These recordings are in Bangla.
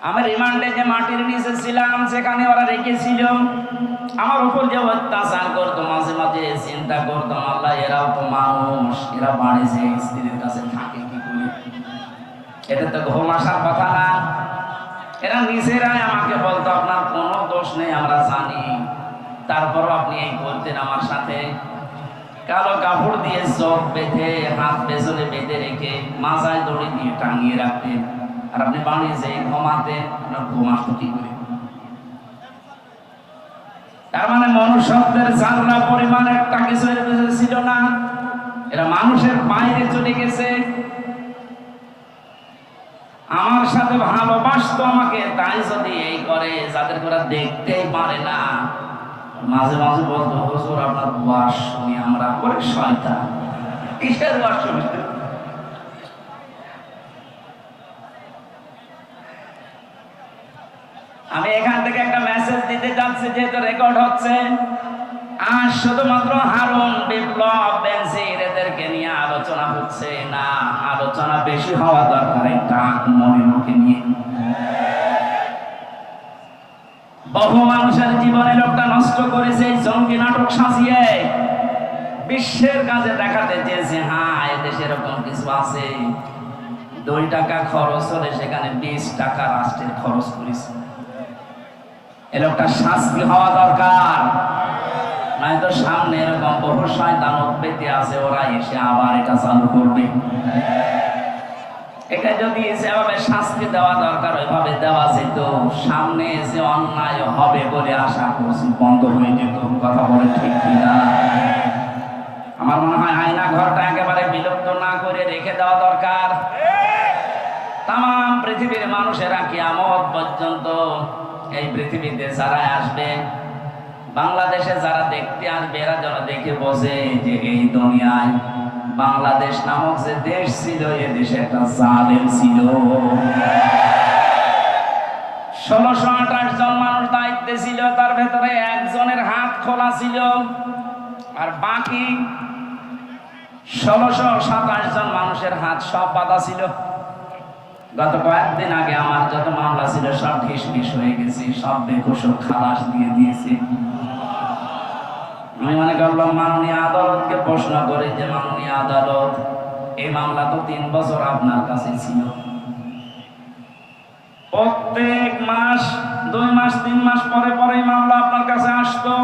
আমি রিমান্ডে যে মাটির নিচে ছিলাম সেখানে ওরা রেখেছিল, আমার উপর যে অত্যাচার করতো, মাঝে মাঝে চিন্তা করতাম, আল্লাহ এরাও তো মানুষ, এরা বাড়ি যে স্ত্রীর কাছে থাকে কি করে, এটা তো ঘুম আসার কথা না। এরা নিজেরাই আমাকে বলতো আপনার কোনো দোষ নেই আমরা জানি, তারপরও আপনি এই করতেন আমার সাথে। কালো কাপড় দিয়ে চোখ বেঁধে, হাত পেছনে বেঁধে রেখে মাথায় দড়ি দিয়ে টাঙিয়ে রাখতেন, আর আপনি বাড়ি যে ঘুমাতেন, আপনার ঘুম আসতো কি করে? তার মানে মনুষ্যত্বের জানলা পরিমাণ একটা কিছু ছিল না, এরা মানুষের বাইরে চলে গেছে। আমার সাথে ভালোবাসতো আমাকে, তাই যদি এই করে যাদের ওরা দেখতেই পারে না, মাঝে মাঝে বলতো হুজুর আপনার ওয়াজ শুনি আমরা, করে শয়তান কিসের ওয়াজ শুনতে। আমি এখান থেকে একটা মেসেজ দিতে যাচ্ছি, যেহেতু রেকর্ড হচ্ছে। আর শুধুমাত্র হারুন, বিপ্লব, বেনজির এদেরকে নিয়ে আলোচনা হচ্ছে না, আলোচনা বেশি হওয়া দরকার একটা মমিনকে নিয়ে। বহু মানুষের জীবনে লোকটা নষ্ট করেছে জঙ্গি নাটক সাজিয়ে, বিশ্বের কাছে দেখাতে চেয়েছে হ্যাঁ এদেশে এরকম কিছু আছে। 2 টাকা খরচ হলে সেখানে 20 টাকা রাষ্ট্রের খরচ করেছে। এ লোকটা শাস্তি হওয়া দরকার, নয়তো সামনে এরকম বহু শয়তান পেতে আছে, ওরা এসে আবার এটা চালু করবে। এটা যদি যেভাবে শাস্তি দেওয়া দরকার ওইভাবে দেওয়া যেত, সামনে এসে অন্যায় হবে বলে আশা করছি বন্ধ হয়ে যেত। কথা বলে ঠিক কিনা? আমার মনে হয় আয়না ঘরটা একেবারে বিলুপ্ত না করে রেখে দেওয়া দরকার। তাম পৃথিবীর মানুষেরা কিয়ামত পর্যন্ত এই পৃথিবীতে যারা আসবে, বাংলাদেশে যারা দেখতে আসবে, এরা যেন দেখে বোঝে যে এই দুনিয়ায় বাংলাদেশ নামক যে দেশ ছিল, এ দেশে একটা জালেম ছিল। 1628 জন মানুষ দায়িত্বে ছিল, তার ভেতরে একজনের হাত খোলা ছিল, আর বাকি 1627 জন মানুষের হাত সব বাঁধা ছিল। গত কয়েকদিন আগে আমার যত মামলা ছিল সব ঢিসমিস হয়ে গেছে, সব বেকসুর খালাস দিয়ে দিয়েছে। আমি মনে করলাম মাননীয় আদালতকে প্রশ্ন করে যে মাননীয় আদালত, এই মামলা তো 3 বছর আপনার কাছে ছিল, প্রত্যেক মাস 2 মাস 3 মাস পরে পরে মামলা আপনার কাছে আসতো,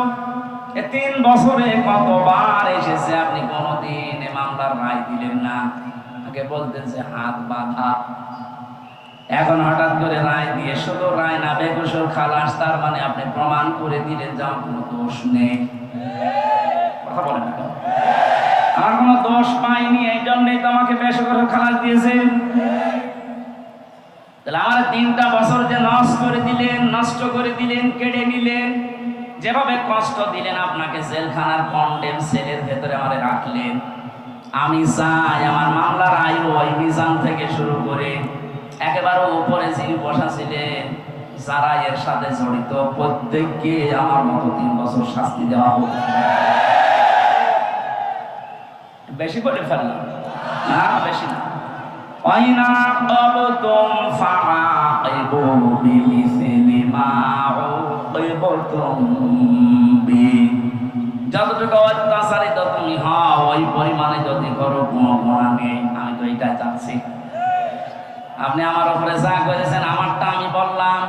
3 বছরে কতবার এসেছে, আপনি কোনোদিন এই মামলার রায় দিলেন না। আগে বলতেন যে হাত বাঁধা, এখন হঠাৎ করে রায় দিয়ে, শুধু রায় না বেকসুর খালাস, তার মানে আপনি প্রমাণ করে দিলেন যে আমার কোনো দোষ নেই। কথা বলেন না, আমার কোনো দোষ পাইনি, এই জন্যই তো আমাকে বেকসুর খালাস দিয়েছেন। তাহলে আমার 3টা বছর যে নষ্ট করে দিলেন, কেড়ে নিলেন, যেভাবে কষ্ট দিলেন, আপনাকে জেলখানার কন্ডেম সেলের ভেতরে আমারে রাখলেন। আমি চাই আমার মামলার আয়ু ওই মিজান থেকে শুরু করে একেবারে উপরে যিনি বসা ছিলেন, যারা এর সাথে জড়িত, প্রত্যেককে আমার মতো 3 বছর শাস্তি দেওয়া হোক। বেশি করে ফেললাম না, বেশি না। ওয়াইনা ক্বাবতুম ফাআকিবু বিমিসলি মা উকিবতুম বি, যতটুকু অত্যাচারিত তুমি হও ওই পরিমাণে যদি করো, কোনো গুনাহ নেই। আমি তো এইটাই চাচ্ছি। আপনি আমার উপরে যা করেছেন, আমারটা আমি বললাম,